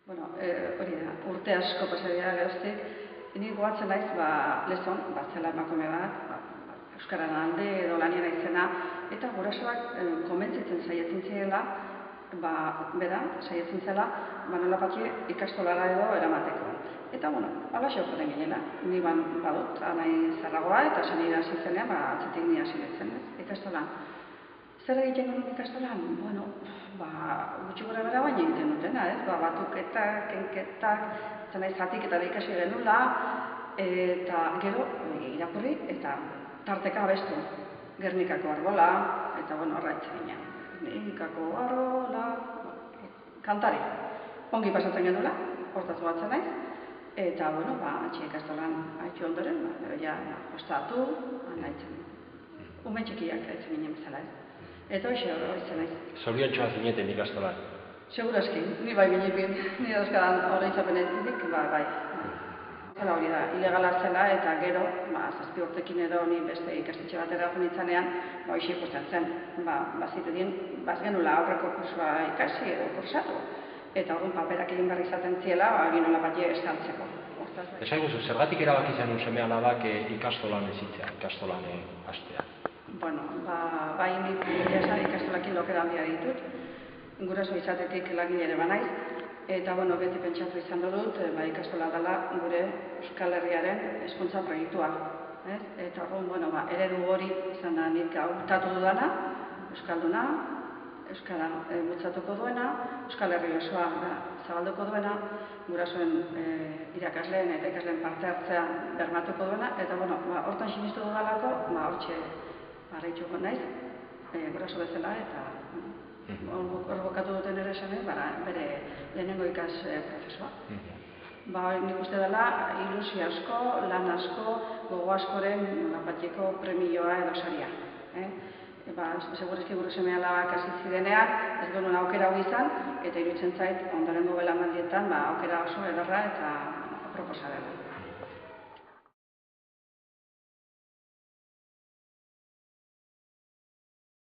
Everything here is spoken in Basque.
Bueno, hori da, urte asko pasa dira geroztik, ni goatzen naiz, lezon, zela emakume bat, euskararen alde edo lanien naizena, eta gurasoak konbentzitzen saiatzen zirela, bera, saiatzen zela, nolapatxe ikastolara edo eramateko. Eta, hala joaten ginela, ni badut, anai zarragoa, eta zen hasi zenean, atzetik ni hasi nintzen, ez, ikastolan. Zer egiten genuen ikastolan? Gutxi gora bera baina egiten dutena, ez? Batuketak, kenketak, zatiketara ikasi genula, eta gero irakurri eta tarteka abestu. Gernikako arbola, eta horra itzen ginen. Gernikako arbola, kantari. Ongi pasatzen genula, hortaz goatzen naiz. Eta, atxe ikastolan haitu ondoren, gero ja, ostatu, nahitzen. Ume txikiak haitzen ginen bezala, ez? Eta hoxe zen naiz. Zoriontxoa zineten ikastolan? Segurazki, ni bai minipin, ni dauzkadan oroitzapenetik, bai. Zela hori da, ilegala zela eta gero, 7 urtekin edo ni beste ikastetxe batera joan nintzanean, hoxe ikusten zen. Bazirudien, genula aurreko kursua ikasi edo kursatu. Eta orduan paperak egin behar izaten ziela, hori nolapatxe estaltzeko. Esaiguzu, zergatik erabaki zenuen seme alabak ikastolan ezitzea, ikastolan hastea? Bai, nik esan ikastolakin lokera handia ditut, guraso izatetik langile ere banaiz, eta beti pentsatu izan dut, ikastola dela gure Euskal Herriaren hezkuntza proiektua. Eta orduan, eredu hori izan da nik hautatu dudana, Euskalduna, Euskara bultzatuko duena, Euskal Herri osoa zabalduko duena, gurasoen irakasleen eta ikasleen parte hartzea bermatuko duena, eta hortan sinistu dudalako, hortxe arraitxuko naiz, guraso bezala, eta hor bokatu duten ere esanez, bere lehenengo ikas prozesua. Nik uste dela ilusio asko, lan asko, gogo askoren nolapatxeko premioa edo saria. Segurezki gure seme alabak hasi zirenean, ez genuen aukera hau izan, eta iruditzen zait ondorengo belamaldietan aukera oso ederra eta proposa dela.